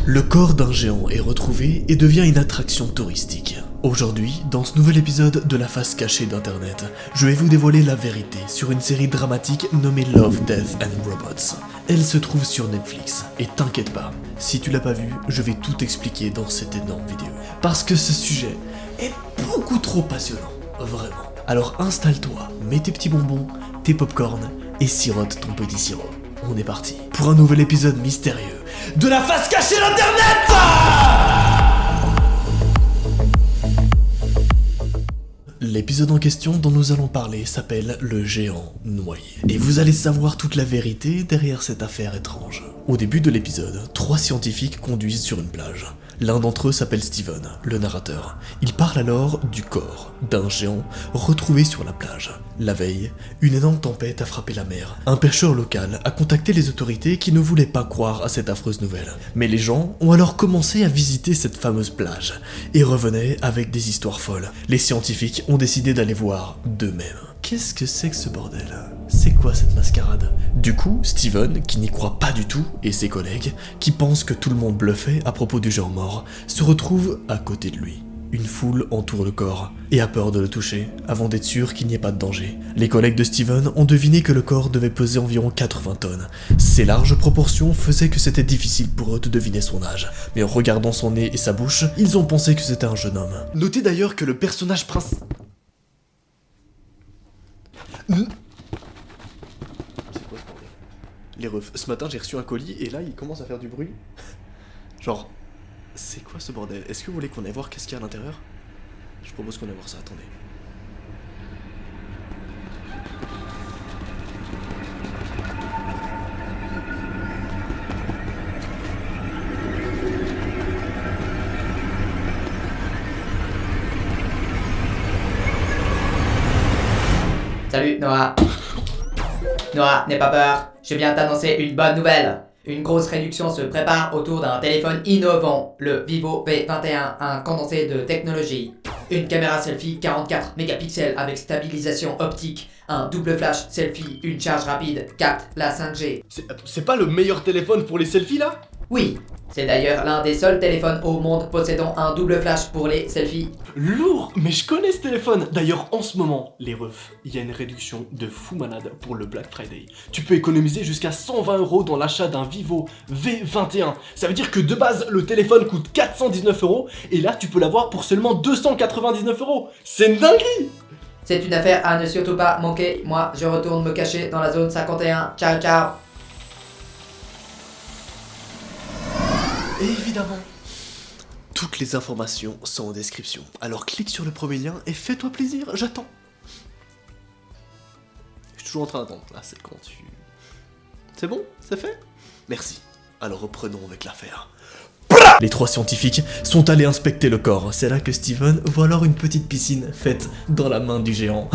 Le corps d'un géant est retrouvé et devient une attraction touristique. Aujourd'hui, dans ce nouvel épisode de la face cachée d'Internet, je vais vous dévoiler la vérité sur une série dramatique nommée Love, Death and Robots. Elle se trouve sur Netflix, et t'inquiète pas, si tu l'as pas vue, je vais tout expliquer dans cette énorme vidéo. Parce que ce sujet est beaucoup trop passionnant, vraiment. Alors installe-toi, mets tes petits bonbons, tes popcorns, et sirote ton petit sirop. On est parti pour un nouvel épisode mystérieux de la face cachée d'Internet. L'épisode en question dont nous allons parler s'appelle Le Géant Noyé. Et vous allez savoir toute la vérité derrière cette affaire étrange. Au début de l'épisode, 3 scientifiques conduisent sur une plage. L'un d'entre eux s'appelle Steven, le narrateur. Il parle alors du corps d'un géant retrouvé sur la plage. La veille, une énorme tempête a frappé la mer. Un pêcheur local a contacté les autorités qui ne voulaient pas croire à cette affreuse nouvelle. Mais les gens ont alors commencé à visiter cette fameuse plage et revenaient avec des histoires folles. Les scientifiques ont décidé d'aller voir d'eux-mêmes. Qu'est-ce que c'est que ce bordel ? C'est quoi cette mascarade ? Du coup, Steven, qui n'y croit pas du tout, et ses collègues, qui pensent que tout le monde bluffait à propos du géant mort, se retrouvent à côté de lui. Une foule entoure le corps, et a peur de le toucher, avant d'être sûr qu'il n'y ait pas de danger. Les collègues de Steven ont deviné que le corps devait peser environ 80 tonnes. Ces larges proportions faisaient que c'était difficile pour eux de deviner son âge. Mais en regardant son nez et sa bouche, ils ont pensé que c'était un jeune homme. Notez d'ailleurs que le personnage principal... C'est quoi ce bordel ? Les refs, ce matin j'ai reçu un colis et là il commence à faire du bruit. Genre, c'est quoi ce bordel ? Est-ce que vous voulez qu'on aille voir qu'est-ce qu'il y a à l'intérieur ? Je propose qu'on aille voir ça, attendez. Salut Noah. Noah, n'aie pas peur, je viens t'annoncer une bonne nouvelle. Une grosse réduction se prépare autour d'un téléphone innovant, le Vivo V21, un condensé de technologie. Une caméra selfie 44 mégapixels avec stabilisation optique, un double flash selfie, une charge rapide, capte la 5G. C'est pas le meilleur téléphone pour les selfies là ? Oui, c'est d'ailleurs l'un des seuls téléphones au monde possédant un double flash pour les selfies. Lourd, mais je connais ce téléphone. D'ailleurs, en ce moment, les refs, il y a une réduction de fou malade pour le Black Friday. Tu peux économiser jusqu'à 120€ dans l'achat d'un Vivo V21. Ça veut dire que de base, le téléphone coûte 419€ et là, tu peux l'avoir pour seulement 299€. C'est une dinguerie. C'est une affaire à ne surtout pas manquer. Moi, je retourne me cacher dans la zone 51. Ciao, ciao. Et évidemment, toutes les informations sont en description. Alors clique sur le premier lien et fais-toi plaisir, j'attends. Je suis toujours en train d'attendre. Là, c'est quand tu... C'est bon ? C'est fait ? Merci. Alors reprenons avec l'affaire. Les 3 scientifiques sont allés inspecter le corps. C'est là que Steven voit alors une petite piscine faite dans la main du géant.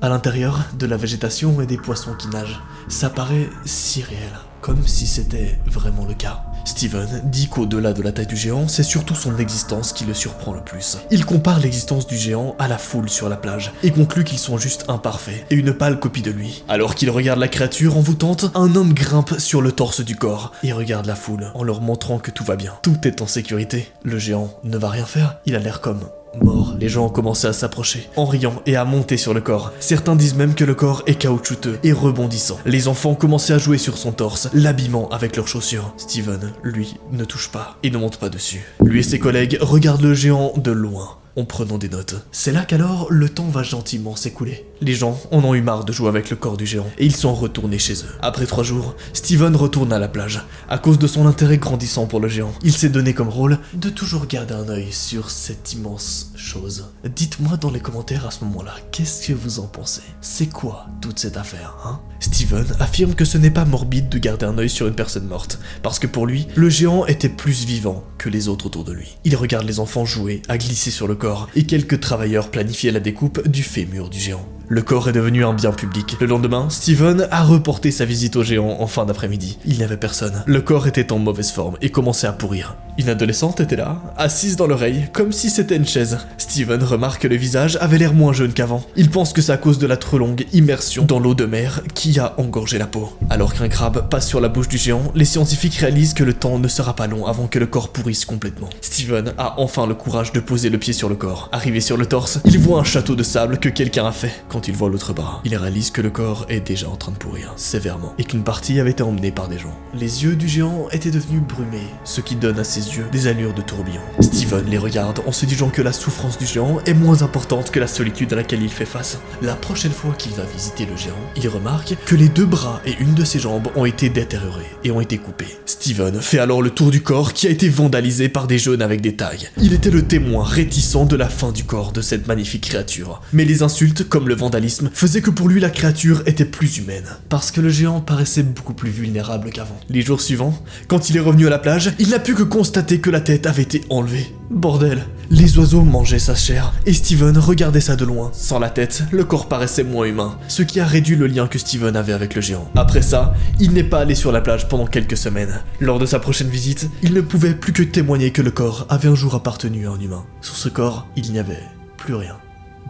À l'intérieur, de la végétation et des poissons qui nagent. Ça paraît si réel, comme si c'était vraiment le cas. Steven dit qu'au-delà de la taille du géant, c'est surtout son existence qui le surprend le plus. Il compare l'existence du géant à la foule sur la plage et conclut qu'ils sont juste imparfaits et une pâle copie de lui. Alors qu'il regarde la créature envoûtante, un homme grimpe sur le torse du corps et regarde la foule en leur montrant que tout va bien. Tout est en sécurité. Le géant ne va rien faire, il a l'air comme... mort. Les gens ont commencé à s'approcher, en riant et à monter sur le corps. Certains disent même que le corps est caoutchouteux et rebondissant. Les enfants commençaient à jouer sur son torse, l'habillement avec leurs chaussures. Steven, lui, ne touche pas et ne monte pas dessus. Lui et ses collègues regardent le géant de loin, en prenant des notes. C'est là qu'alors le temps va gentiment s'écouler. Les gens en ont eu marre de jouer avec le corps du géant et ils sont retournés chez eux. Après 3 jours, Steven retourne à la plage. À cause de son intérêt grandissant pour le géant, il s'est donné comme rôle de toujours garder un œil sur cette immense chose. Dites-moi dans les commentaires à ce moment-là, qu'est-ce que vous en pensez ? C'est quoi toute cette affaire, hein ? Steven affirme que ce n'est pas morbide de garder un œil sur une personne morte, parce que pour lui, le géant était plus vivant que les autres autour de lui. Il regarde les enfants jouer, à glisser sur le corps, et quelques travailleurs planifiaient la découpe du fémur du géant. Le corps est devenu un bien public. Le lendemain, Steven a reporté sa visite au géant en fin d'après-midi. Il n'y avait personne. Le corps était en mauvaise forme et commençait à pourrir. Une adolescente était là, assise dans l'oreille, comme si c'était une chaise. Steven remarque que le visage avait l'air moins jeune qu'avant. Il pense que c'est à cause de la trop longue immersion dans l'eau de mer qui a engorgé la peau. Alors qu'un crabe passe sur la bouche du géant, les scientifiques réalisent que le temps ne sera pas long avant que le corps pourrisse complètement. Steven a enfin le courage de poser le pied sur le corps. Arrivé sur le torse, il voit un château de sable que quelqu'un a fait. Quand il voit l'autre bras, il réalise que le corps est déjà en train de pourrir, sévèrement, et qu'une partie avait été emmenée par des gens. Les yeux du géant étaient devenus brumés, ce qui donne à ses yeux des allures de tourbillon. Steven les regarde en se disant que la souffrance du géant est moins importante que la solitude à laquelle il fait face. La prochaine fois qu'il va visiter le géant, il remarque que les 2 bras et une de ses jambes ont été détériorés et ont été coupés. Steven fait alors le tour du corps qui a été vandalisé par des jeunes avec des tags. Il était le témoin réticent de la fin du corps de cette magnifique créature. Mais les insultes, comme le vandalisme, faisaient que pour lui la créature était plus humaine. Parce que le géant paraissait beaucoup plus vulnérable qu'avant. Les jours suivants, quand il est revenu à la plage, il n'a pu que constater que la tête avait été enlevée. Bordel, les oiseaux mangeaient sa chair, et Steven regardait ça de loin. Sans la tête, le corps paraissait moins humain, ce qui a réduit le lien que Steven avait avec le géant. Après ça, il n'est pas allé sur la plage pendant quelques semaines. Lors de sa prochaine visite, il ne pouvait plus que témoigner que le corps avait un jour appartenu à un humain. Sur ce corps, il n'y avait plus rien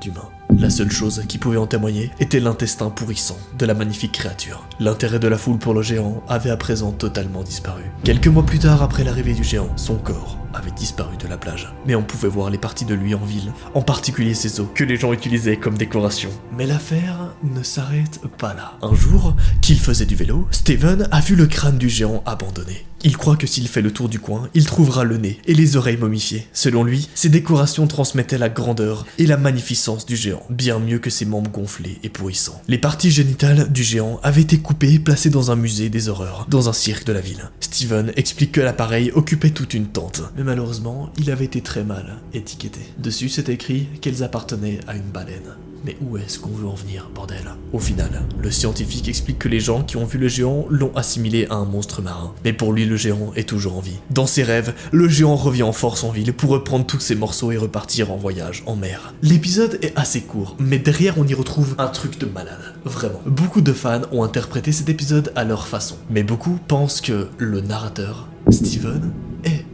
d'humain. La seule chose qui pouvait en témoigner était l'intestin pourrissant de la magnifique créature. L'intérêt de la foule pour le géant avait à présent totalement disparu. Quelques mois plus tard, après l'arrivée du géant, son corps avait disparu de la plage. Mais on pouvait voir les parties de lui en ville, en particulier ses os, que les gens utilisaient comme décoration. Mais l'affaire ne s'arrête pas là. Un jour, qu'il faisait du vélo, Steven a vu le crâne du géant abandonné. Il croit que s'il fait le tour du coin, il trouvera le nez et les oreilles momifiées. Selon lui, ces décorations transmettaient la grandeur et la magnificence du géant, bien mieux que ses membres gonflés et pourrissants. Les parties génitales du géant avaient été coupées et placées dans un musée des horreurs, dans un cirque de la ville. Steven explique que l'appareil occupait toute une tente, mais malheureusement, il avait été très mal étiqueté. Dessus, c'est écrit qu'elles appartenaient à une baleine. Mais où est-ce qu'on veut en venir, bordel? Au final, le scientifique explique que les gens qui ont vu le géant l'ont assimilé à un monstre marin. Mais pour lui, le géant est toujours en vie. Dans ses rêves, le géant revient en force en ville pour reprendre tous ses morceaux et repartir en voyage en mer. L'épisode est assez court, mais derrière on y retrouve un truc de malade. Vraiment. Beaucoup de fans ont interprété cet épisode à leur façon. Mais beaucoup pensent que le narrateur, Steven, est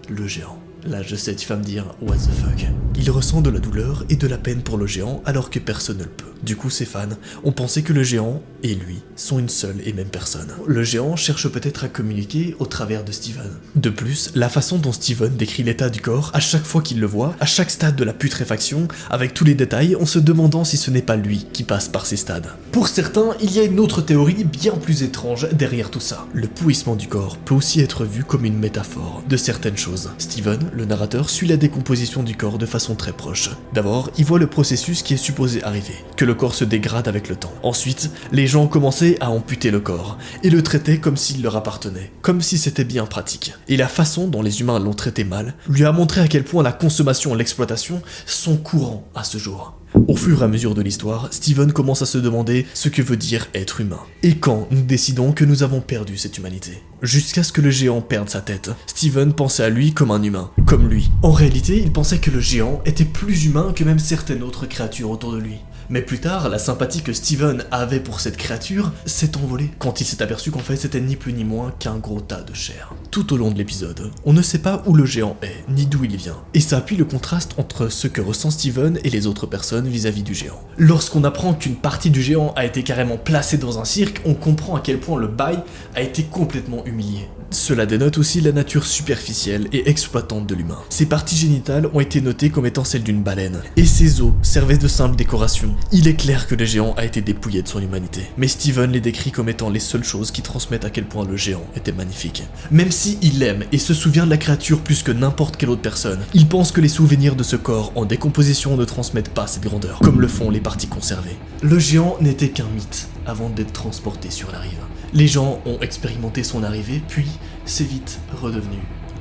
le géant. Là, je sais, tu vas me dire, what the fuck. Il ressent de la douleur et de la peine pour le géant alors que personne ne le peut. Du coup, ses fans ont pensé que le géant et lui sont une seule et même personne. Le géant cherche peut-être à communiquer au travers de Steven. De plus, la façon dont Steven décrit l'état du corps à chaque fois qu'il le voit, à chaque stade de la putréfaction, avec tous les détails, en se demandant si ce n'est pas lui qui passe par ces stades. Pour certains, il y a une autre théorie bien plus étrange derrière tout ça. Le pourrissement du corps peut aussi être vu comme une métaphore de certaines choses. Steven, le narrateur, suit la décomposition du corps de façon très proche. D'abord, il voit le processus qui est supposé arriver, que le corps se dégrade avec le temps. Ensuite, les gens ont commencé à amputer le corps et le traiter comme s'il leur appartenait, comme si c'était bien pratique. Et la façon dont les humains l'ont traité mal lui a montré à quel point la consommation et l'exploitation sont courants à ce jour. Au fur et à mesure de l'histoire, Steven commence à se demander ce que veut dire être humain. Et quand nous décidons que nous avons perdu cette humanité. Jusqu'à ce que le géant perde sa tête, Steven pensait à lui comme un humain, comme lui. En réalité, il pensait que le géant était plus humain que même certaines autres créatures autour de lui. Mais plus tard, la sympathie que Steven avait pour cette créature s'est envolée, quand il s'est aperçu qu'en fait c'était ni plus ni moins qu'un gros tas de chair. Tout au long de l'épisode, on ne sait pas où le géant est, ni d'où il vient, et ça appuie le contraste entre ce que ressent Steven et les autres personnes vis-à-vis du géant. Lorsqu'on apprend qu'une partie du géant a été carrément placée dans un cirque, on comprend à quel point le bail a été complètement humilié. Cela dénote aussi la nature superficielle et exploitante de l'humain. Ses parties génitales ont été notées comme étant celles d'une baleine, et ses os servaient de simple décoration. Il est clair que le géant a été dépouillé de son humanité, mais Steven les décrit comme étant les seules choses qui transmettent à quel point le géant était magnifique. Même si il aime et se souvient de la créature plus que n'importe quelle autre personne, il pense que les souvenirs de ce corps en décomposition ne transmettent pas cette grandeur, comme le font les parties conservées. Le géant n'était qu'un mythe avant d'être transporté sur la rive. Les gens ont expérimenté son arrivée, puis c'est vite redevenu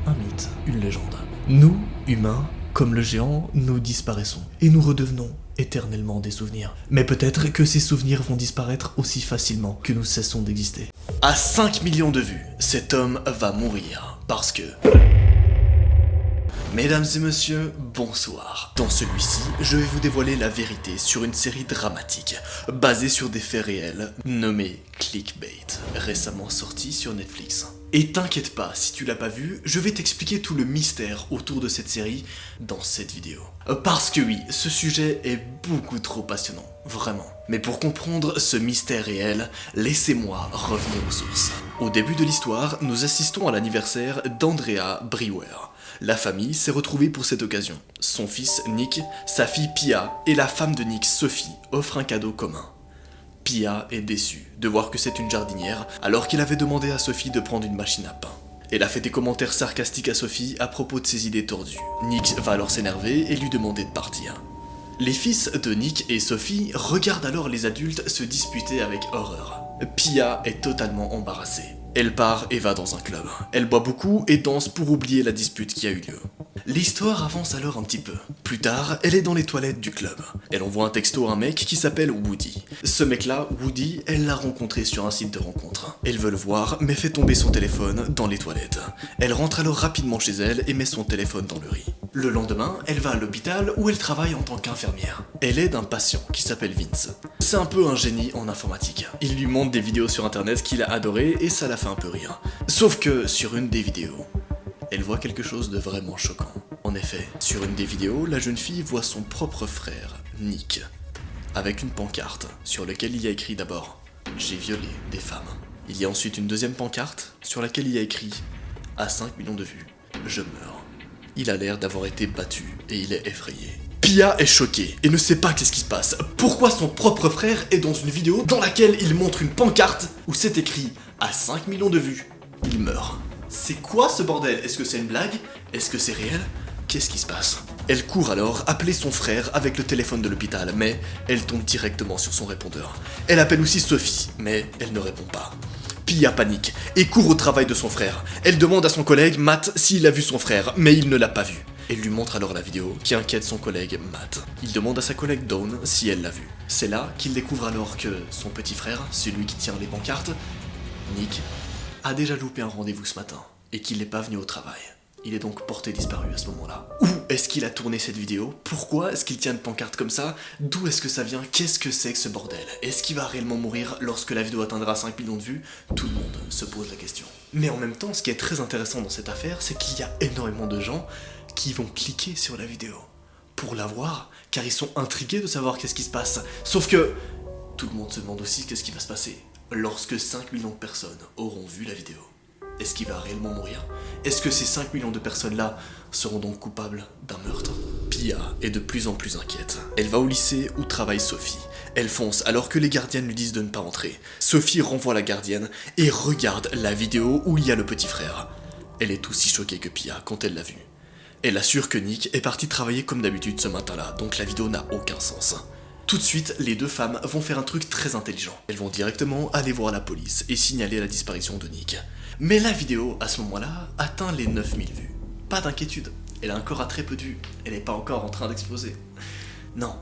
un mythe, une légende. Nous, humains, comme le géant, nous disparaissons et nous redevenons éternellement des souvenirs. Mais peut-être que ces souvenirs vont disparaître aussi facilement que nous cessons d'exister. À 5 millions de vues, cet homme va mourir parce que... Mesdames et messieurs, bonsoir. Dans celui-ci, je vais vous dévoiler la vérité sur une série dramatique, basée sur des faits réels, nommée Clickbait, récemment sortie sur Netflix. Et t'inquiète pas, si tu l'as pas vu, je vais t'expliquer tout le mystère autour de cette série dans cette vidéo. Parce que oui, ce sujet est beaucoup trop passionnant, vraiment. Mais pour comprendre ce mystère réel, laissez-moi revenir aux sources. Au début de l'histoire, nous assistons à l'anniversaire d'Andrea Brewer. La famille s'est retrouvée pour cette occasion. Son fils Nick, sa fille Pia et la femme de Nick, Sophie, offrent un cadeau commun. Pia est déçue de voir que c'est une jardinière alors qu'il avait demandé à Sophie de prendre une machine à pain. Elle a fait des commentaires sarcastiques à Sophie à propos de ses idées tordues. Nick va alors s'énerver et lui demander de partir. Les fils de Nick et Sophie regardent alors les adultes se disputer avec horreur. Pia est totalement embarrassée. Elle part et va dans un club. Elle boit beaucoup et danse pour oublier la dispute qui a eu lieu. L'histoire avance alors un petit peu. Plus tard, elle est dans les toilettes du club. Elle envoie un texto à un mec qui s'appelle Woody. Ce mec-là, Woody, elle l'a rencontré sur un site de rencontre. Elle veut le voir, mais fait tomber son téléphone dans les toilettes. Elle rentre alors rapidement chez elle et met son téléphone dans le riz. Le lendemain, elle va à l'hôpital où elle travaille en tant qu'infirmière. Elle aide un patient qui s'appelle Vince. C'est un peu un génie en informatique. Il lui montre des vidéos sur internet qu'il a adorées et ça la fait un peu rire. Sauf que sur une des vidéos, elle voit quelque chose de vraiment choquant. En effet, sur une des vidéos, la jeune fille voit son propre frère, Nick, avec une pancarte sur laquelle il y a écrit d'abord « J'ai violé des femmes ». Il y a ensuite une deuxième pancarte sur laquelle il y a écrit « À 5 millions de vues, je meurs ». Il a l'air d'avoir été battu et il est effrayé. Pia est choquée et ne sait pas qu'est-ce qui se passe. Pourquoi son propre frère est dans une vidéo dans laquelle il montre une pancarte où c'est écrit « À 5 millions de vues, il meurt ». C'est quoi ce bordel? Est-ce que c'est une blague? Est-ce que c'est réel? Qu'est-ce qui se passe? Elle court alors appeler son frère avec le téléphone de l'hôpital, mais elle tombe directement sur son répondeur. Elle appelle aussi Sophie, mais elle ne répond pas. Pia panique et court au travail de son frère. Elle demande à son collègue Matt s'il a vu son frère, mais il ne l'a pas vu. Elle lui montre alors la vidéo qui inquiète son collègue Matt. Il demande à sa collègue Dawn si elle l'a vu. C'est là qu'il découvre alors que son petit frère, celui qui tient les pancartes, Nick, a déjà loupé un rendez-vous ce matin et qu'il n'est pas venu au travail. Il est donc porté disparu à ce moment-là. Où est-ce qu'il a tourné cette vidéo? Pourquoi est-ce qu'il tient une pancarte comme ça? D'où est-ce que ça vient? Qu'est-ce que c'est que ce bordel? Est-ce qu'il va réellement mourir lorsque la vidéo atteindra 5 millions de vues? Tout le monde se pose la question. Mais en même temps, ce qui est très intéressant dans cette affaire, c'est qu'il y a énormément de gens qui vont cliquer sur la vidéo pour la voir, car ils sont intrigués de savoir qu'est-ce qui se passe. Sauf que tout le monde se demande aussi qu'est-ce qui va se passer lorsque 5 millions de personnes auront vu la vidéo. Est-ce qu'il va réellement mourir? Est-ce que ces 5 millions de personnes-là seront donc coupables d'un meurtre? Pia est de plus en plus inquiète. Elle va au lycée où travaille Sophie. Elle fonce alors que les gardiennes lui disent de ne pas entrer. Sophie renvoie la gardienne et regarde la vidéo où il y a le petit frère. Elle est aussi choquée que Pia quand elle l'a vu. Elle assure que Nick est parti travailler comme d'habitude ce matin-là, donc la vidéo n'a aucun sens. Tout de suite, les deux femmes vont faire un truc très intelligent. Elles vont directement aller voir la police et signaler la disparition de Nick. Mais la vidéo, à ce moment-là, atteint les 9000 vues. Pas d'inquiétude, elle a encore à très peu de vues. Elle n'est pas encore en train d'exploser. Non,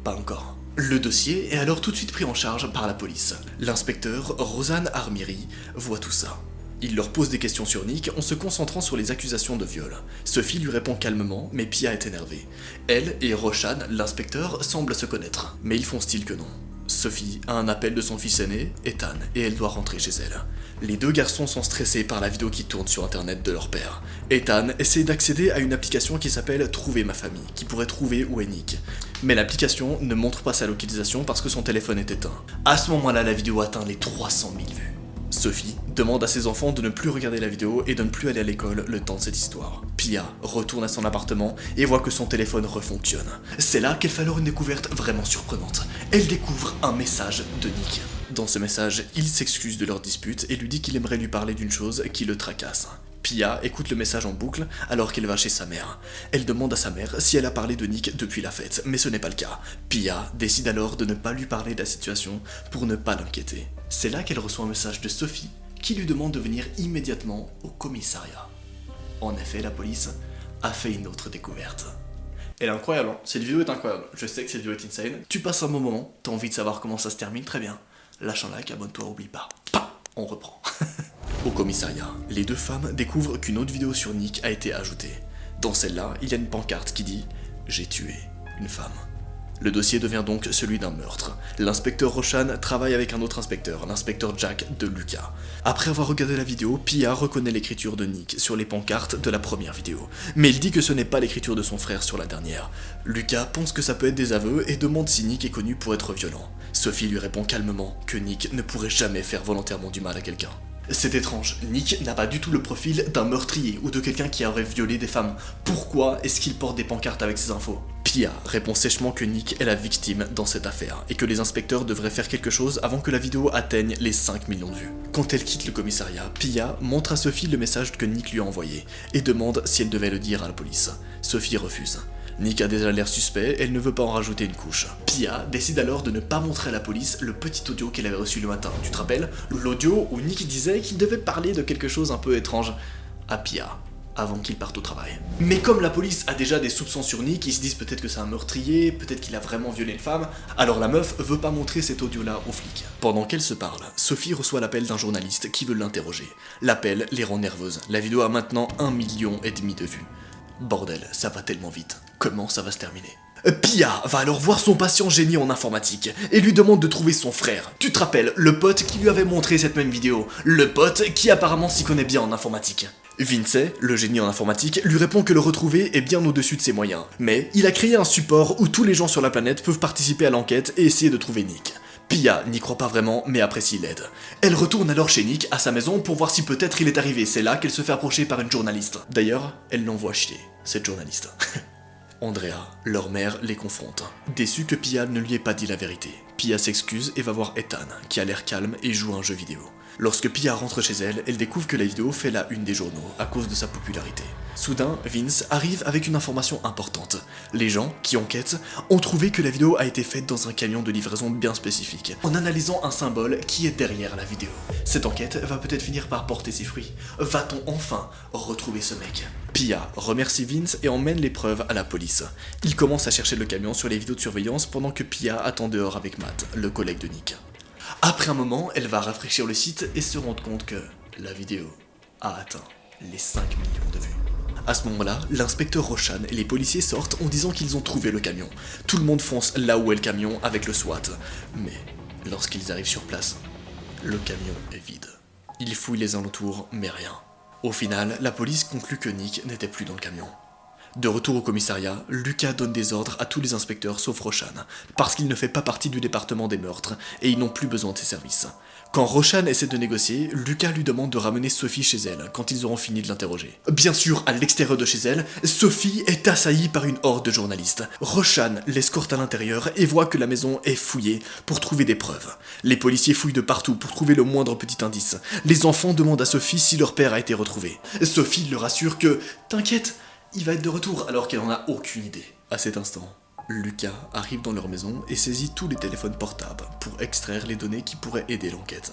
pas encore. Le dossier est alors tout de suite pris en charge par la police. L'inspecteur, Rosanne Armiri, voit tout ça. Il leur pose des questions sur Nick en se concentrant sur les accusations de viol. Sophie lui répond calmement, mais Pia est énervée. Elle et Roshan, l'inspecteur, semblent se connaître, mais ils font style que non. Sophie a un appel de son fils aîné, Ethan, et elle doit rentrer chez elle. Les deux garçons sont stressés par la vidéo qui tourne sur internet de leur père. Ethan essaie d'accéder à une application qui s'appelle Trouver ma famille, qui pourrait trouver où est Nick. Mais l'application ne montre pas sa localisation parce que son téléphone est éteint. À ce moment-là, la vidéo atteint les 300 000 vues. Sophie demande à ses enfants de ne plus regarder la vidéo et de ne plus aller à l'école le temps de cette histoire. Pia retourne à son appartement et voit que son téléphone refonctionne. C'est là qu'elle fait alors une découverte vraiment surprenante. Elle découvre un message de Nick. Dans ce message, il s'excuse de leur dispute et lui dit qu'il aimerait lui parler d'une chose qui le tracasse. Pia écoute le message en boucle alors qu'elle va chez sa mère. Elle demande à sa mère si elle a parlé de Nick depuis la fête, mais ce n'est pas le cas. Pia décide alors de ne pas lui parler de la situation pour ne pas l'inquiéter. C'est là qu'elle reçoit un message de Sophie qui lui demande de venir immédiatement au commissariat. En effet, la police a fait une autre découverte. Elle est incroyable, hein. Cette vidéo est incroyable. Je sais que cette vidéo est insane. Tu passes un bon moment, t'as envie de savoir comment ça se termine, très bien. Lâche un like, abonne-toi, oublie pas. On reprend. Au commissariat, les deux femmes découvrent qu'une autre vidéo sur Nick a été ajoutée. Dans celle-là, il y a une pancarte qui dit « J'ai tué une femme ». Le dossier devient donc celui d'un meurtre. L'inspecteur Roshan travaille avec un autre inspecteur, l'inspecteur Jack de Lucas. Après avoir regardé la vidéo, Pia reconnaît l'écriture de Nick sur les pancartes de la première vidéo. Mais il dit que ce n'est pas l'écriture de son frère sur la dernière. Lucas pense que ça peut être des aveux et demande si Nick est connu pour être violent. Sophie lui répond calmement que Nick ne pourrait jamais faire volontairement du mal à quelqu'un. C'est étrange, Nick n'a pas du tout le profil d'un meurtrier ou de quelqu'un qui aurait violé des femmes. Pourquoi est-ce qu'il porte des pancartes avec ces infos? Pia répond sèchement que Nick est la victime dans cette affaire et que les inspecteurs devraient faire quelque chose avant que la vidéo atteigne les 5 millions de vues. Quand elle quitte le commissariat, Pia montre à Sophie le message que Nick lui a envoyé et demande si elle devait le dire à la police. Sophie refuse. Nick a déjà l'air suspect, elle ne veut pas en rajouter une couche. Pia décide alors de ne pas montrer à la police le petit audio qu'elle avait reçu le matin. Tu te rappelles? L'audio où Nick disait qu'il devait parler de quelque chose un peu étrange à Pia, avant qu'il parte au travail. Mais comme la police a déjà des soupçons sur Nick, ils se disent peut-être que c'est un meurtrier, peut-être qu'il a vraiment violé une femme, alors la meuf veut pas montrer cet audio-là aux flics. Pendant qu'elle se parle, Sophie reçoit l'appel d'un journaliste qui veut l'interroger. L'appel les rend nerveuses. La vidéo a maintenant 1,5 million de vues. Bordel, ça va tellement vite. Comment ça va se terminer? Pia va alors voir son patient génie en informatique et lui demande de trouver son frère. Tu te rappelles, le pote qui lui avait montré cette même vidéo, le pote qui apparemment s'y connaît bien en informatique. Vince, le génie en informatique, lui répond que le retrouver est bien au-dessus de ses moyens, mais il a créé un support où tous les gens sur la planète peuvent participer à l'enquête et essayer de trouver Nick. Pia n'y croit pas vraiment, mais apprécie l'aide. Elle retourne alors chez Nick, à sa maison, pour voir si peut-être il est arrivé. C'est là qu'elle se fait approcher par une journaliste. D'ailleurs, elle l'envoie chier, cette journaliste. Andrea, leur mère, les confronte. Déçue que Pia ne lui ait pas dit la vérité. Pia s'excuse et va voir Ethan, qui a l'air calme et joue à un jeu vidéo. Lorsque Pia rentre chez elle, elle découvre que la vidéo fait la une des journaux, à cause de sa popularité. Soudain, Vince arrive avec une information importante. Les gens, qui enquêtent, ont trouvé que la vidéo a été faite dans un camion de livraison bien spécifique, en analysant un symbole qui est derrière la vidéo. Cette enquête va peut-être finir par porter ses fruits. Va-t-on enfin retrouver ce mec? Pia remercie Vince et emmène les preuves à la police. Il commence à chercher le camion sur les vidéos de surveillance pendant que Pia attend dehors avec Matt, le collègue de Nick. Après un moment, elle va rafraîchir le site et se rendre compte que la vidéo a atteint les 5 millions de vues. À ce moment-là, l'inspecteur Roshan et les policiers sortent en disant qu'ils ont trouvé le camion. Tout le monde fonce là où est le camion avec le SWAT. Mais lorsqu'ils arrivent sur place, le camion est vide. Ils fouillent les alentours, mais rien. Au final, la police conclut que Nick n'était plus dans le camion. De retour au commissariat, Lucas donne des ordres à tous les inspecteurs sauf Roshan, parce qu'il ne fait pas partie du département des meurtres, et ils n'ont plus besoin de ses services. Quand Roshan essaie de négocier, Lucas lui demande de ramener Sophie chez elle, quand ils auront fini de l'interroger. Bien sûr, à l'extérieur de chez elle, Sophie est assaillie par une horde de journalistes. Roshan l'escorte à l'intérieur et voit que la maison est fouillée pour trouver des preuves. Les policiers fouillent de partout pour trouver le moindre petit indice. Les enfants demandent à Sophie si leur père a été retrouvé. Sophie leur assure que « T'inquiète, il va être de retour » alors qu'elle n'en a aucune idée. À cet instant, Lucas arrive dans leur maison et saisit tous les téléphones portables pour extraire les données qui pourraient aider l'enquête.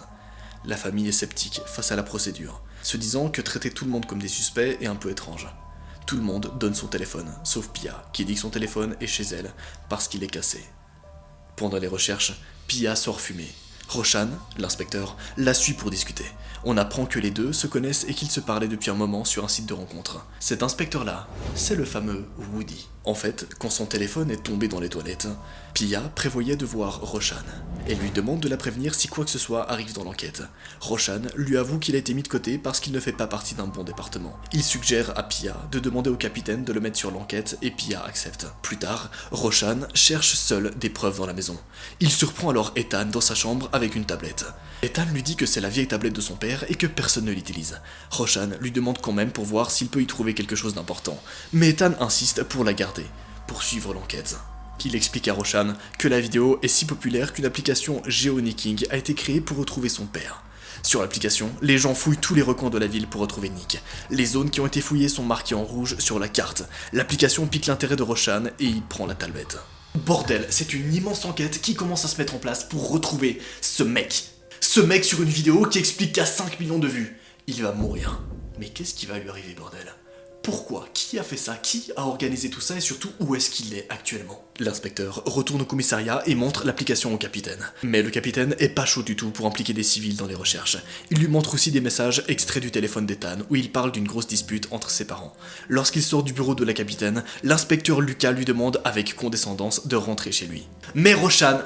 La famille est sceptique face à la procédure, se disant que traiter tout le monde comme des suspects est un peu étrange. Tout le monde donne son téléphone, sauf Pia, qui dit que son téléphone est chez elle parce qu'il est cassé. Pendant les recherches, Pia sort fumer. Roshan, l'inspecteur, la suit pour discuter. On apprend que les deux se connaissent et qu'ils se parlaient depuis un moment sur un site de rencontre. Cet inspecteur-là, c'est le fameux Woody. En fait, quand son téléphone est tombé dans les toilettes, Pia prévoyait de voir Roshan. Elle lui demande de la prévenir si quoi que ce soit arrive dans l'enquête. Roshan lui avoue qu'il a été mis de côté parce qu'il ne fait pas partie d'un bon département. Il suggère à Pia de demander au capitaine de le mettre sur l'enquête et Pia accepte. Plus tard, Roshan cherche seul des preuves dans la maison. Il surprend alors Ethan dans sa chambre avec une tablette. Ethan lui dit que c'est la vieille tablette de son père et que personne ne l'utilise. Roshan lui demande quand même pour voir s'il peut y trouver quelque chose d'important. Mais Ethan insiste pour la garder, pour suivre l'enquête. Il explique à Roshan que la vidéo est si populaire qu'une application GeoNicking a été créée pour retrouver son père. Sur l'application, les gens fouillent tous les recoins de la ville pour retrouver Nick. Les zones qui ont été fouillées sont marquées en rouge sur la carte. L'application pique l'intérêt de Roshan et il prend la tablette. Bordel, c'est une immense enquête qui commence à se mettre en place pour retrouver ce mec. Ce mec sur une vidéo qui explique qu'à 5 millions de vues, il va mourir. Mais qu'est-ce qui va lui arriver, bordel? pourquoi? Qui a fait ça? Qui a organisé tout ça et surtout où est-ce qu'il est actuellement? L'inspecteur retourne au commissariat et montre l'application au capitaine. Mais le capitaine est pas chaud du tout pour impliquer des civils dans les recherches. Il lui montre aussi des messages extraits du téléphone d'Ethan où il parle d'une grosse dispute entre ses parents. Lorsqu'il sort du bureau de la capitaine, l'inspecteur Lucas lui demande avec condescendance de rentrer chez lui. Mais Roshan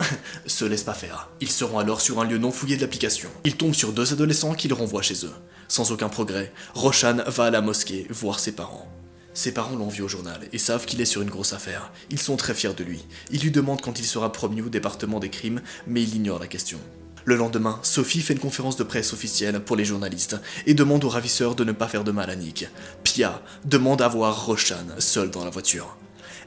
se laisse pas faire. Ils seront alors sur un lieu non fouillé de l'application. Il tombe sur 2 adolescents qu'il renvoie chez eux. Sans aucun progrès, Roshan va à la mosquée voir ses parents. Ses parents l'ont vu au journal et savent qu'il est sur une grosse affaire. Ils sont très fiers de lui. Ils lui demandent quand il sera promu au département des crimes, mais il ignore la question. Le lendemain, Sophie fait une conférence de presse officielle pour les journalistes et demande aux ravisseurs de ne pas faire de mal à Nick. Pia demande à voir Roshan seul dans la voiture.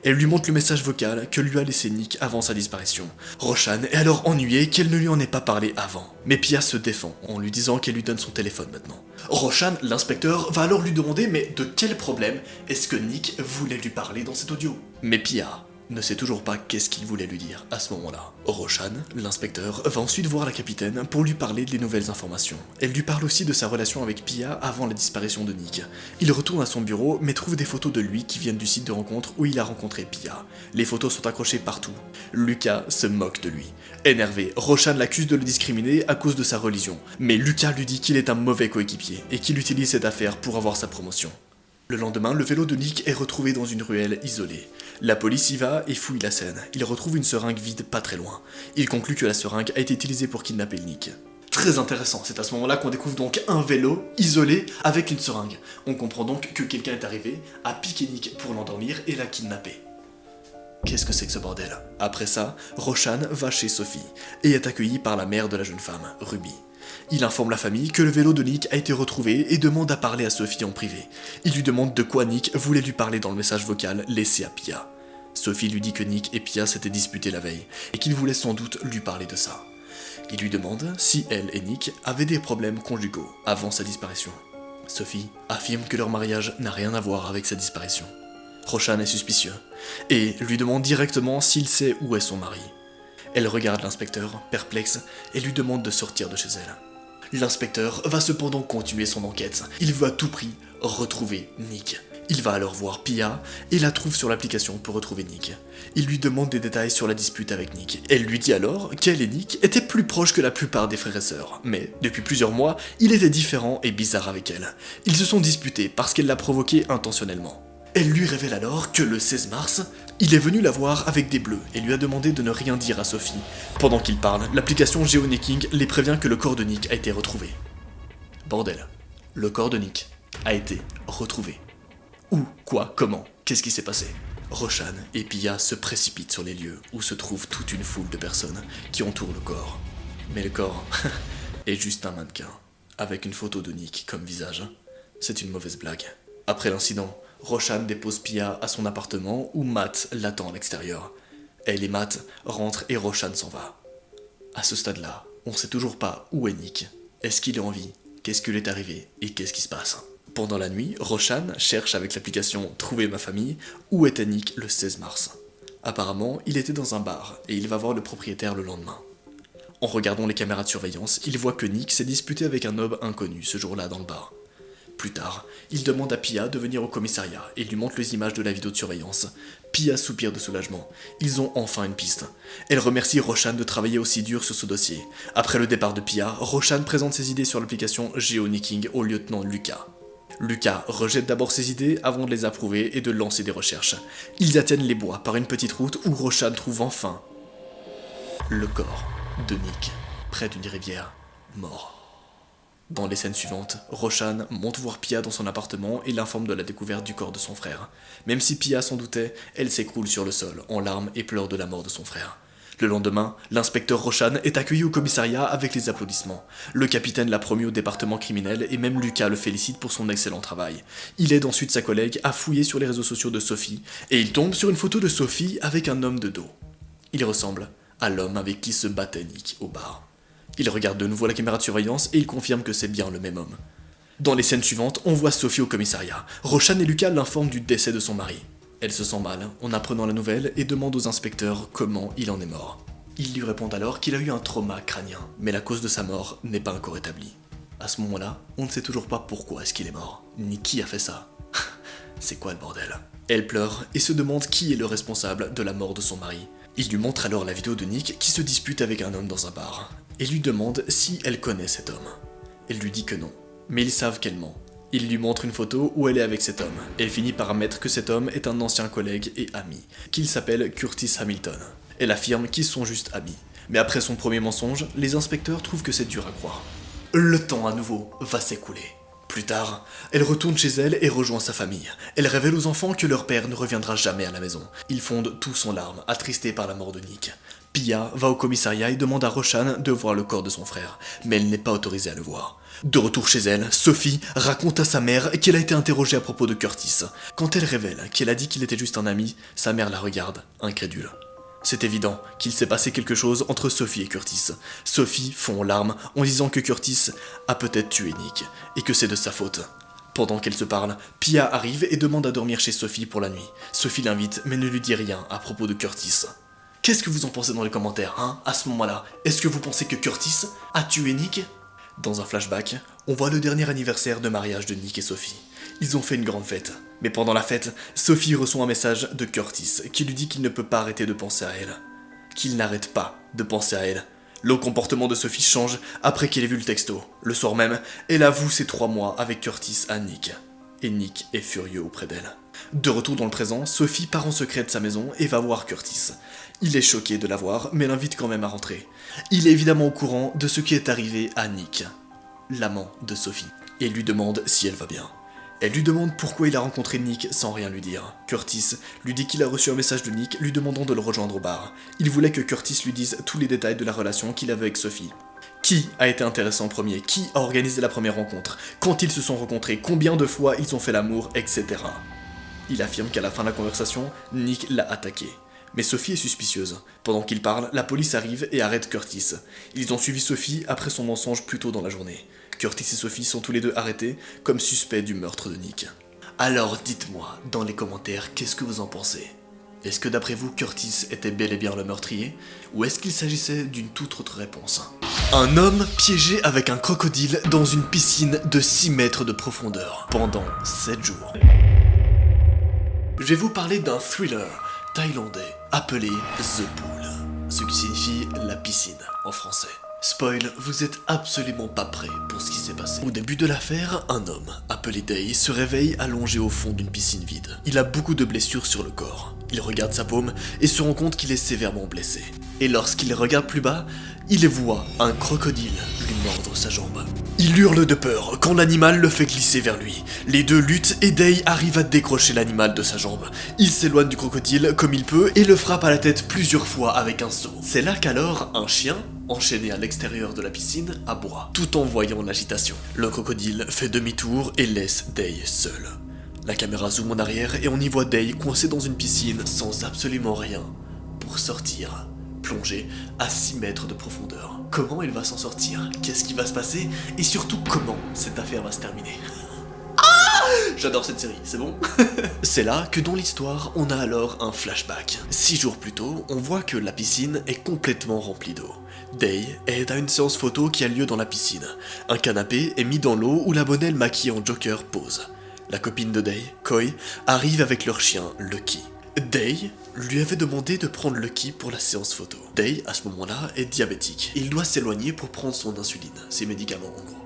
Elle lui montre le message vocal que lui a laissé Nick avant sa disparition. Roshan est alors ennuyée qu'elle ne lui en ait pas parlé avant. Mais Pia se défend en lui disant qu'elle lui donne son téléphone maintenant. Roshan, l'inspecteur, va alors lui demander mais de quel problème est-ce que Nick voulait lui parler dans cet audio? Mais Pia ne sait toujours pas qu'est-ce qu'il voulait lui dire à ce moment-là. Roshan, l'inspecteur, va ensuite voir la capitaine pour lui parler des nouvelles informations. Elle lui parle aussi de sa relation avec Pia avant la disparition de Nick. Il retourne à son bureau mais trouve des photos de lui qui viennent du site de rencontre où il a rencontré Pia. Les photos sont accrochées partout. Lucas se moque de lui. Énervé, Roshan l'accuse de le discriminer à cause de sa religion. Mais Lucas lui dit qu'il est un mauvais coéquipier et qu'il utilise cette affaire pour avoir sa promotion. Le lendemain, le vélo de Nick est retrouvé dans une ruelle isolée. La police y va et fouille la scène. Il retrouve une seringue vide pas très loin. Il conclut que la seringue a été utilisée pour kidnapper Nick. Très intéressant, c'est à ce moment-là qu'on découvre donc un vélo isolé avec une seringue. On comprend donc que quelqu'un est arrivé, a piqué Nick pour l'endormir et l'a kidnappé. Qu'est-ce que c'est que ce bordel? Après ça, Roshan va chez Sophie et est accueilli par la mère de la jeune femme, Ruby. Il informe la famille que le vélo de Nick a été retrouvé et demande à parler à Sophie en privé. Il lui demande de quoi Nick voulait lui parler dans le message vocal laissé à Pia. Sophie lui dit que Nick et Pia s'étaient disputés la veille et qu'il voulait sans doute lui parler de ça. Il lui demande si elle et Nick avaient des problèmes conjugaux avant sa disparition. Sophie affirme que leur mariage n'a rien à voir avec sa disparition. Roshan est suspicieux et lui demande directement s'il sait où est son mari. Elle regarde l'inspecteur, perplexe, et lui demande de sortir de chez elle. L'inspecteur va cependant continuer son enquête. Il veut à tout prix retrouver Nick. Il va alors voir Pia et la trouve sur l'application pour retrouver Nick. Il lui demande des détails sur la dispute avec Nick. Elle lui dit alors qu'elle et Nick étaient plus proches que la plupart des frères et sœurs. Mais depuis plusieurs mois, il était différent et bizarre avec elle. Ils se sont disputés parce qu'elle l'a provoqué intentionnellement. Elle lui révèle alors que le 16 mars, il est venu la voir avec des bleus et lui a demandé de ne rien dire à Sophie. Pendant qu'il parle, l'application GeoNicking les prévient que le corps de Nick a été retrouvé. Bordel, le corps de Nick a été retrouvé. Où? Quoi? Comment? Qu'est-ce qui s'est passé? Roshan et Pia se précipitent sur les lieux où se trouve toute une foule de personnes qui entourent le corps. Mais le corps est juste un mannequin, avec une photo de Nick comme visage. C'est une mauvaise blague. Après l'incident, Roshan dépose Pia à son appartement où Matt l'attend à l'extérieur. Elle et Matt rentrent et Roshan s'en va. À ce stade-là, on sait toujours pas où est Nick. Est-ce qu'il est en vie? Qu'est-ce qui lui est arrivé? Et qu'est-ce qui se passe? Pendant la nuit, Roshan cherche avec l'application Trouver ma famille où était Nick le 16 mars. Apparemment, il était dans un bar et il va voir le propriétaire le lendemain. En regardant les caméras de surveillance, il voit que Nick s'est disputé avec un homme inconnu ce jour-là dans le bar. Plus tard, il demande à Pia de venir au commissariat et lui montre les images de la vidéo de surveillance. Pia soupire de soulagement. Ils ont enfin une piste. Elle remercie Roshan de travailler aussi dur sur ce dossier. Après le départ de Pia, Roshan présente ses idées sur l'application GeoNicking au lieutenant Lucas. Lucas rejette d'abord ses idées avant de les approuver et de lancer des recherches. Ils atteignent les bois par une petite route où Roshan trouve enfin le corps de Nick, près d'une rivière, mort. Dans les scènes suivantes, Roshan monte voir Pia dans son appartement et l'informe de la découverte du corps de son frère. Même si Pia s'en doutait, elle s'écroule sur le sol, en larmes et pleure de la mort de son frère. Le lendemain, l'inspecteur Roshan est accueilli au commissariat avec les applaudissements. Le capitaine l'a promu au département criminel et même Lucas le félicite pour son excellent travail. Il aide ensuite sa collègue à fouiller sur les réseaux sociaux de Sophie et il tombe sur une photo de Sophie avec un homme de dos. Il ressemble à l'homme avec qui se battait Nick au bar. Il regarde de nouveau la caméra de surveillance et il confirme que c'est bien le même homme. Dans les scènes suivantes, on voit Sophie au commissariat. Roshan et Lucas l'informent du décès de son mari. Elle se sent mal en apprenant la nouvelle et demande aux inspecteurs comment il en est mort. Ils lui répondent alors qu'il a eu un trauma crânien, mais la cause de sa mort n'est pas encore établie. À ce moment-là, on ne sait toujours pas pourquoi est-ce qu'il est mort, ni qui a fait ça. c'est quoi le bordel? Elle pleure et se demande qui est le responsable de la mort de son mari. Il lui montre alors la vidéo de Nick qui se dispute avec un homme dans un bar, et lui demande si elle connaît cet homme. Elle lui dit que non, mais ils savent qu'elle ment. Il lui montre une photo où elle est avec cet homme. Elle finit par admettre que cet homme est un ancien collègue et ami, qu'il s'appelle Curtis Hamilton. Elle affirme qu'ils sont juste amis. Mais après son premier mensonge, les inspecteurs trouvent que c'est dur à croire. Le temps à nouveau va s'écouler. Plus tard, elle retourne chez elle et rejoint sa famille. Elle révèle aux enfants que leur père ne reviendra jamais à la maison. Ils fondent tous en larmes, attristés par la mort de Nick. Pia va au commissariat et demande à Roshan de voir le corps de son frère, mais elle n'est pas autorisée à le voir. De retour chez elle, Sophie raconte à sa mère qu'elle a été interrogée à propos de Curtis. Quand elle révèle qu'elle a dit qu'il était juste un ami, sa mère la regarde, incrédule. C'est évident qu'il s'est passé quelque chose entre Sophie et Curtis. Sophie fond en larmes en disant que Curtis a peut-être tué Nick, et que c'est de sa faute. Pendant qu'elle se parle, Pia arrive et demande à dormir chez Sophie pour la nuit. Sophie l'invite mais ne lui dit rien à propos de Curtis. Qu'est-ce que vous en pensez dans les commentaires, hein, à ce moment-là? Est-ce que vous pensez que Curtis a tué Nick? Dans un flashback, on voit le dernier anniversaire de mariage de Nick et Sophie. Ils ont fait une grande fête. Mais pendant la fête, Sophie reçoit un message de Curtis qui lui dit qu'il ne peut pas arrêter de penser à elle. Qu'il n'arrête pas de penser à elle. Le comportement de Sophie change après qu'elle ait vu le texto. Le soir même, elle avoue ses 3 mois avec Curtis à Nick. Et Nick est furieux auprès d'elle. De retour dans le présent, Sophie part en secret de sa maison et va voir Curtis. Il est choqué de la voir, mais l'invite quand même à rentrer. Il est évidemment au courant de ce qui est arrivé à Nick, l'amant de Sophie, et lui demande si elle va bien. Elle lui demande pourquoi il a rencontré Nick sans rien lui dire. Curtis lui dit qu'il a reçu un message de Nick lui demandant de le rejoindre au bar. Il voulait que Curtis lui dise tous les détails de la relation qu'il avait avec Sophie. Qui a été intéressé en premier? Qui a organisé la première rencontre? Quand ils se sont rencontrés? Combien de fois ils ont fait l'amour? Etc. Il affirme qu'à la fin de la conversation, Nick l'a attaqué. Mais Sophie est suspicieuse. Pendant qu'ils parlent, la police arrive et arrête Curtis. Ils ont suivi Sophie après son mensonge plus tôt dans la journée. Curtis et Sophie sont tous les deux arrêtés comme suspects du meurtre de Nick. Alors dites-moi dans les commentaires qu'est-ce que vous en pensez. Est-ce que d'après vous Curtis était bel et bien le meurtrier? Ou est-ce qu'il s'agissait d'une toute autre réponse? Un homme piégé avec un crocodile dans une piscine de 6 mètres de profondeur pendant 7 jours. Je vais vous parler d'un thriller thaïlandais appelé The Pool, ce qui signifie la piscine en français. Spoil, vous êtes absolument pas prêts pour ce qui s'est passé. Au début de l'affaire, un homme, appelé Day, se réveille allongé au fond d'une piscine vide. Il a beaucoup de blessures sur le corps. Il regarde sa paume et se rend compte qu'il est sévèrement blessé. Et lorsqu'il regarde plus bas, il voit un crocodile lui mordre sa jambe. Il hurle de peur quand l'animal le fait glisser vers lui. Les deux luttent et Day arrive à décrocher l'animal de sa jambe. Il s'éloigne du crocodile comme il peut et le frappe à la tête plusieurs fois avec un seau. C'est là qu'alors un chien, enchaîné à l'extérieur de la piscine, aboie, tout en voyant l'agitation. Le crocodile fait demi-tour et laisse Day seul. La caméra zoome en arrière et on y voit Day coincé dans une piscine sans absolument rien pour sortir, plongé à 6 mètres de profondeur. Comment il va s'en sortir? Qu'est-ce qui va se passer? Et surtout comment cette affaire va se terminer? J'adore cette série, c'est bon? C'est là que dans l'histoire, on a alors un flashback. 6 jours plus tôt, on voit que la piscine est complètement remplie d'eau. Day est à une séance photo qui a lieu dans la piscine. Un canapé est mis dans l'eau où la bonnelle maquillée en Joker pose. La copine de Day, Koi, arrive avec leur chien, Lucky. Day lui avait demandé de prendre Lucky pour la séance photo. Day, à ce moment-là, est diabétique. Il doit s'éloigner pour prendre son insuline, ses médicaments en gros.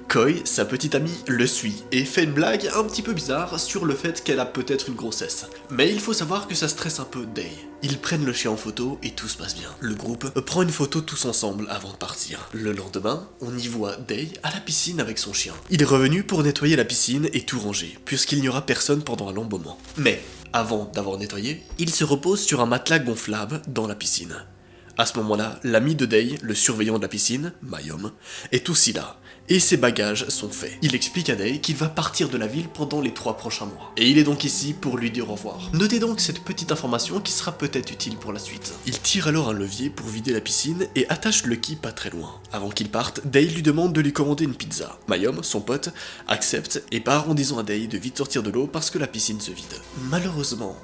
Koi, sa petite amie, le suit et fait une blague un petit peu bizarre sur le fait qu'elle a peut-être une grossesse. Mais il faut savoir que ça stresse un peu Day. Ils prennent le chien en photo et tout se passe bien. Le groupe prend une photo tous ensemble avant de partir. Le lendemain, on y voit Day à la piscine avec son chien. Il est revenu pour nettoyer la piscine et tout ranger, puisqu'il n'y aura personne pendant un long moment. Mais, avant d'avoir nettoyé, il se repose sur un matelas gonflable dans la piscine. À ce moment-là, l'ami de Day, le surveillant de la piscine, Mayom, est aussi là, et ses bagages sont faits. Il explique à Day qu'il va partir de la ville pendant les 3 prochains mois, et il est donc ici pour lui dire au revoir. Notez donc cette petite information qui sera peut-être utile pour la suite. Il tire alors un levier pour vider la piscine et attache Lucky pas très loin. Avant qu'il parte, Day lui demande de lui commander une pizza. Mayom, son pote, accepte et part en disant à Day de vite sortir de l'eau parce que la piscine se vide. Malheureusement,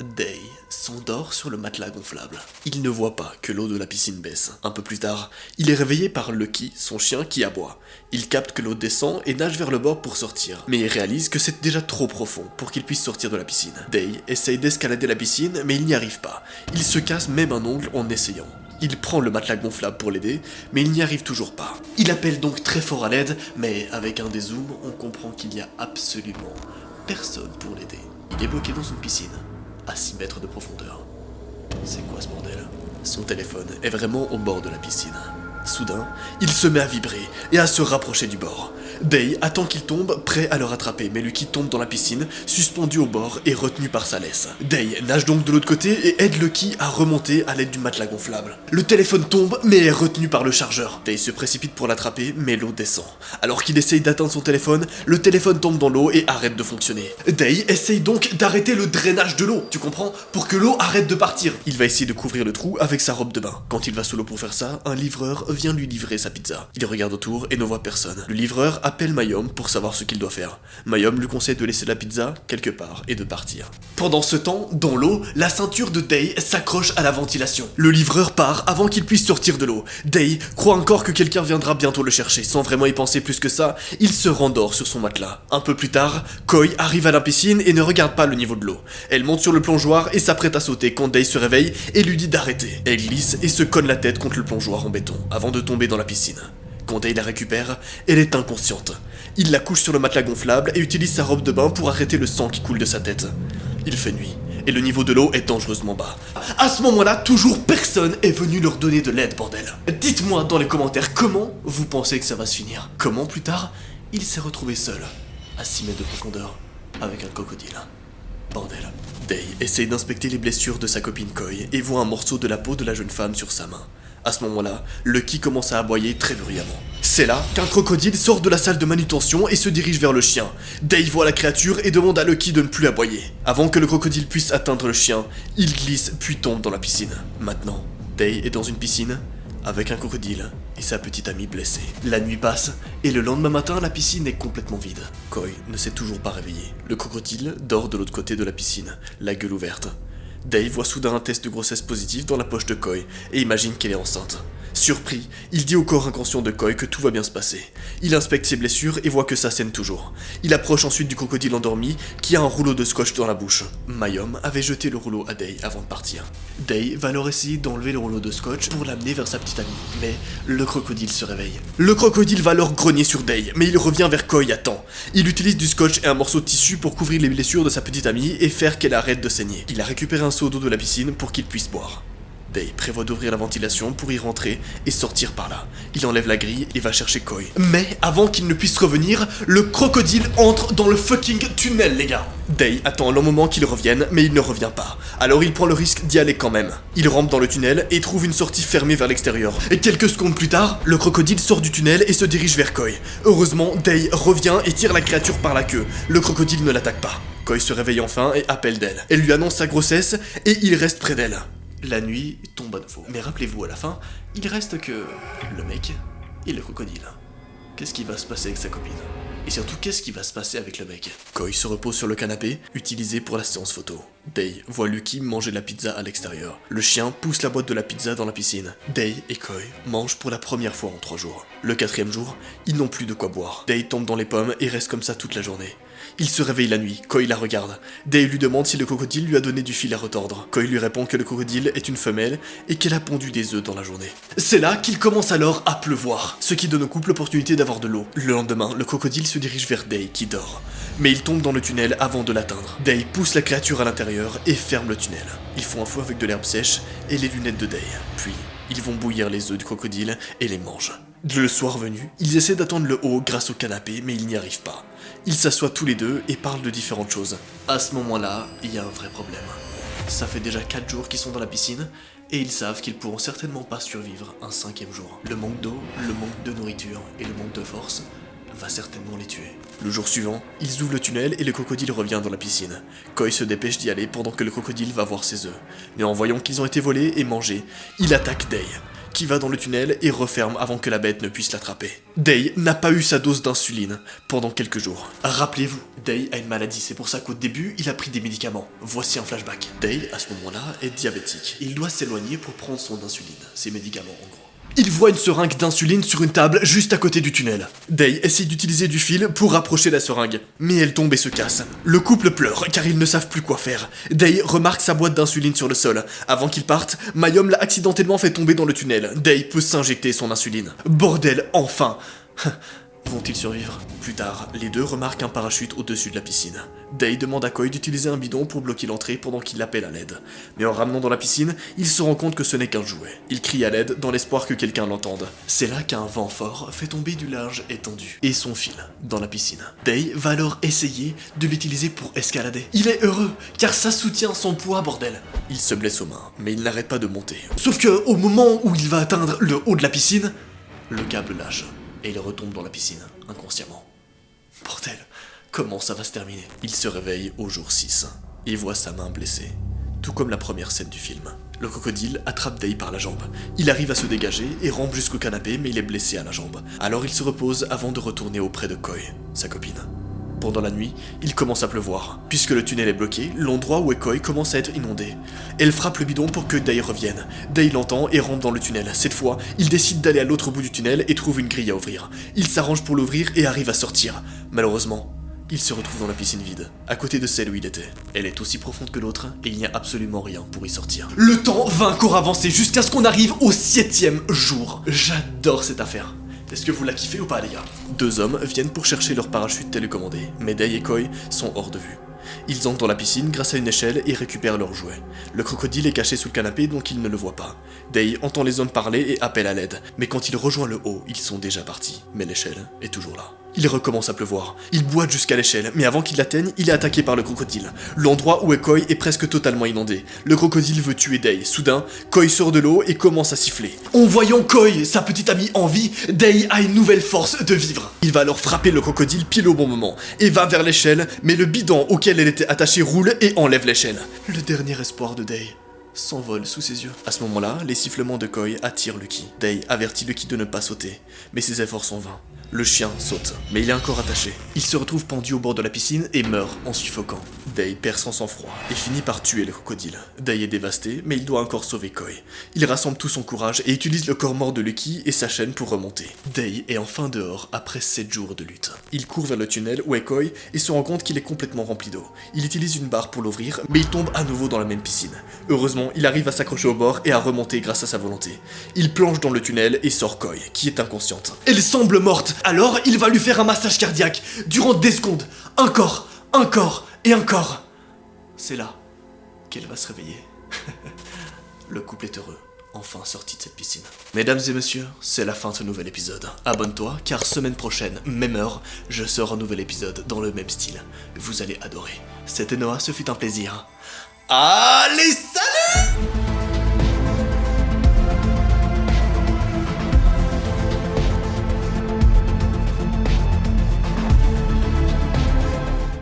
Day s'endort sur le matelas gonflable. Il ne voit pas que l'eau de la piscine baisse. Un peu plus tard, il est réveillé par Lucky, son chien, qui aboie. Il capte que l'eau descend et nage vers le bord pour sortir, mais il réalise que c'est déjà trop profond pour qu'il puisse sortir de la piscine. Day essaye d'escalader la piscine, mais il n'y arrive pas. Il se casse même un ongle en essayant. Il prend le matelas gonflable pour l'aider, mais il n'y arrive toujours pas. Il appelle donc très fort à l'aide, mais avec un dézoom, on comprend qu'il n'y a absolument personne pour l'aider. Il est bloqué dans une piscine, à 6 mètres de profondeur. C'est quoi ce bordel? Son téléphone est vraiment au bord de la piscine. Soudain, il se met à vibrer et à se rapprocher du bord. Day attend qu'il tombe, prêt à le rattraper, mais Lucky tombe dans la piscine, suspendu au bord et retenu par sa laisse. Day nage donc de l'autre côté et aide Lucky à remonter à l'aide du matelas gonflable. Le téléphone tombe, mais est retenu par le chargeur. Day se précipite pour l'attraper, mais l'eau descend. Alors qu'il essaye d'atteindre son téléphone, le téléphone tombe dans l'eau et arrête de fonctionner. Day essaye donc d'arrêter le drainage de l'eau, tu comprends? Pour que l'eau arrête de partir. Il va essayer de couvrir le trou avec sa robe de bain. Quand il va sous l'eau pour faire ça, un livreur vient lui livrer sa pizza. Il regarde autour et ne voit personne. Le livreur appelle Mayom pour savoir ce qu'il doit faire. Mayom lui conseille de laisser la pizza quelque part et de partir. Pendant ce temps, dans l'eau, la ceinture de Day s'accroche à la ventilation. Le livreur part avant qu'il puisse sortir de l'eau. Day croit encore que quelqu'un viendra bientôt le chercher. Sans vraiment y penser plus que ça, il se rendort sur son matelas. Un peu plus tard, Koi arrive à la piscine et ne regarde pas le niveau de l'eau. Elle monte sur le plongeoir et s'apprête à sauter quand Day se réveille et lui dit d'arrêter. Elle glisse et se cogne la tête contre le plongeoir en béton avant de tomber dans la piscine. Quand Day la récupère, elle est inconsciente. Il la couche sur le matelas gonflable et utilise sa robe de bain pour arrêter le sang qui coule de sa tête. Il fait nuit, et le niveau de l'eau est dangereusement bas. À ce moment-là, toujours personne est venu leur donner de l'aide, bordel. Dites-moi dans les commentaires comment vous pensez que ça va se finir. Comment plus tard, il s'est retrouvé seul, à 6 mètres de profondeur, avec un crocodile. Bordel. Day essaye d'inspecter les blessures de sa copine Koi et voit un morceau de la peau de la jeune femme sur sa main. À ce moment-là, Lucky commence à aboyer très bruyamment. C'est là qu'un crocodile sort de la salle de manutention et se dirige vers le chien. Day voit la créature et demande à Lucky de ne plus aboyer. Avant que le crocodile puisse atteindre le chien, il glisse puis tombe dans la piscine. Maintenant, Day est dans une piscine avec un crocodile et sa petite amie blessée. La nuit passe et le lendemain matin, la piscine est complètement vide. Koi ne s'est toujours pas réveillé. Le crocodile dort de l'autre côté de la piscine, la gueule ouverte. Day voit soudain un test de grossesse positif dans la poche de Koi et imagine qu'elle est enceinte. Surpris, il dit au corps inconscient de Koi que tout va bien se passer. Il inspecte ses blessures et voit que ça saigne toujours. Il approche ensuite du crocodile endormi qui a un rouleau de scotch dans la bouche. Mayom avait jeté le rouleau à Day avant de partir. Day va alors essayer d'enlever le rouleau de scotch pour l'amener vers sa petite amie, mais le crocodile se réveille. Le crocodile va alors grogner sur Day, mais il revient vers Koi à temps. Il utilise du scotch et un morceau de tissu pour couvrir les blessures de sa petite amie et faire qu'elle arrête de saigner. Il a récupéré un seau d'eau de la piscine pour qu'il puisse boire. Day prévoit d'ouvrir la ventilation pour y rentrer et sortir par là. Il enlève la grille et va chercher Koi. Mais avant qu'il ne puisse revenir, le crocodile entre dans le fucking tunnel, les gars. Day attend un long moment qu'il revienne, mais il ne revient pas. Alors il prend le risque d'y aller quand même. Il rampe dans le tunnel et trouve une sortie fermée vers l'extérieur. Et quelques secondes plus tard, le crocodile sort du tunnel et se dirige vers Koi. Heureusement, Day revient et tire la créature par la queue. Le crocodile ne l'attaque pas. Koi se réveille enfin et appelle d'elle. Elle lui annonce sa grossesse et il reste près d'elle. La nuit tombe à nouveau. Mais rappelez-vous, à la fin, il reste que le mec et le crocodile. Qu'est-ce qui va se passer avec sa copine? Et surtout, qu'est-ce qui va se passer avec le mec? Koi se repose sur le canapé, utilisé pour la séance photo. Day voit Lucky manger la pizza à l'extérieur. Le chien pousse la boîte de la pizza dans la piscine. Day et Koi mangent pour la première fois en 3 jours. Le 4e jour, ils n'ont plus de quoi boire. Day tombe dans les pommes et reste comme ça toute la journée. Il se réveille la nuit, Koi la regarde. Day lui demande si le crocodile lui a donné du fil à retordre. Koi lui répond que le crocodile est une femelle et qu'elle a pondu des œufs dans la journée. C'est là qu'il commence alors à pleuvoir, ce qui donne au couple l'opportunité d'avoir de l'eau. Le lendemain, le crocodile se dirige vers Day qui dort. Mais il tombe dans le tunnel avant de l'atteindre. Day pousse la créature à l'intérieur et ferme le tunnel. Ils font un feu avec de l'herbe sèche et les lunettes de Day. Puis, ils vont bouillir les œufs du crocodile et les mangent. Le soir venu, ils essaient d'attendre le haut grâce au canapé, mais ils n'y arrivent pas. Ils s'assoient tous les deux et parlent de différentes choses. À ce moment-là, il y a un vrai problème. Ça fait déjà 4 jours qu'ils sont dans la piscine, et ils savent qu'ils pourront certainement pas survivre un 5e jour. Le manque d'eau, le manque de nourriture et le manque de force va certainement les tuer. Le jour suivant, ils ouvrent le tunnel et le crocodile revient dans la piscine. Koi se dépêche d'y aller pendant que le crocodile va voir ses œufs. Mais en voyant qu'ils ont été volés et mangés, il attaque Day. qui va dans le tunnel et referme avant que la bête ne puisse l'attraper. Day n'a pas eu sa dose d'insuline pendant quelques jours. Rappelez-vous, Day a une maladie, c'est pour ça qu'au début, il a pris des médicaments. Voici un flashback. Day, à ce moment-là, est diabétique. Il doit s'éloigner pour prendre son insuline, ses médicaments en gros. Il voit une seringue d'insuline sur une table juste à côté du tunnel. Day essaie d'utiliser du fil pour rapprocher la seringue, mais elle tombe et se casse. Le couple pleure car ils ne savent plus quoi faire. Day remarque sa boîte d'insuline sur le sol. Avant qu'il parte, Mayum l'a accidentellement fait tomber dans le tunnel. Day peut s'injecter son insuline. Bordel, enfin. Vont-ils survivre? Plus tard, les deux remarquent un parachute au-dessus de la piscine. Day demande à Koi d'utiliser un bidon pour bloquer l'entrée pendant qu'il l'appelle à l'aide. Mais en ramenant dans la piscine, il se rend compte que ce n'est qu'un jouet. Il crie à l'aide dans l'espoir que quelqu'un l'entende. C'est là qu'un vent fort fait tomber du linge étendu et son fil dans la piscine. Day va alors essayer de l'utiliser pour escalader. Il est heureux car ça soutient son poids, bordel. Il se blesse aux mains, mais il n'arrête pas de monter. Sauf que au moment où il va atteindre le haut de la piscine, le câble lâche. Et il retombe dans la piscine, inconsciemment. Bordel, comment ça va se terminer? Il se réveille au jour 6 et voit sa main blessée, tout comme la première scène du film. Le crocodile attrape Day par la jambe. Il arrive à se dégager et rampe jusqu'au canapé, mais il est blessé à la jambe. Alors il se repose avant de retourner auprès de Koi, sa copine. Pendant la nuit, il commence à pleuvoir. Puisque le tunnel est bloqué, l'endroit où est Koi commence à être inondé. Elle frappe le bidon pour que Day revienne. Day l'entend et rentre dans le tunnel. Cette fois, il décide d'aller à l'autre bout du tunnel et trouve une grille à ouvrir. Il s'arrange pour l'ouvrir et arrive à sortir. Malheureusement, il se retrouve dans la piscine vide, à côté de celle où il était. Elle est aussi profonde que l'autre et il n'y a absolument rien pour y sortir. Le temps va encore avancer jusqu'à ce qu'on arrive au 7e jour. J'adore cette affaire. Est-ce que vous la kiffez ou pas, les gars? Deux hommes viennent pour chercher leur parachute télécommandé, mais Day et Koi sont hors de vue. Ils entrent dans la piscine grâce à une échelle et récupèrent leur jouet. Le crocodile est caché sous le canapé donc il ne le voit pas. Day entend les hommes parler et appelle à l'aide, mais quand il rejoint le haut, ils sont déjà partis. Mais l'échelle est toujours là. Il recommence à pleuvoir. Il boite jusqu'à l'échelle, mais avant qu'il l'atteigne, il est attaqué par le crocodile. L'endroit où est Koi est presque totalement inondé. Le crocodile veut tuer Day. Soudain, Koi sort de l'eau et commence à siffler. En voyant Koi, sa petite amie en vie, Day a une nouvelle force de vivre. Il va alors frapper le crocodile pile au bon moment et va vers l'échelle, mais le bidon auquel elle était attachée roule et enlève l'échelle. Le dernier espoir de Day s'envole sous ses yeux. À ce moment-là, les sifflements de Koi attirent Lucky. Day avertit Lucky de ne pas sauter, mais ses efforts sont vains. Le chien saute, mais il est encore attaché. Il se retrouve pendu au bord de la piscine et meurt en suffoquant. Day perd son sang-froid et finit par tuer le crocodile. Day est dévasté, mais il doit encore sauver Koi. Il rassemble tout son courage et utilise le corps mort de Lucky et sa chaîne pour remonter. Day est enfin dehors après 7 jours de lutte. Il court vers le tunnel où est Koi et se rend compte qu'il est complètement rempli d'eau. Il utilise une barre pour l'ouvrir, mais il tombe à nouveau dans la même piscine. Heureusement, il arrive à s'accrocher au bord et à remonter grâce à sa volonté. Il plonge dans le tunnel et sort Koi, qui est inconsciente. Elle semble morte. Alors, il va lui faire un massage cardiaque durant des secondes. Encore et encore. C'est là qu'elle va se réveiller. Le couple est heureux, enfin sorti de cette piscine. Mesdames et messieurs, c'est la fin de ce nouvel épisode. Abonne-toi, car semaine prochaine, même heure, je sors un nouvel épisode dans le même style. Vous allez adorer. C'était Noah, ce fut un plaisir. Allez, salut!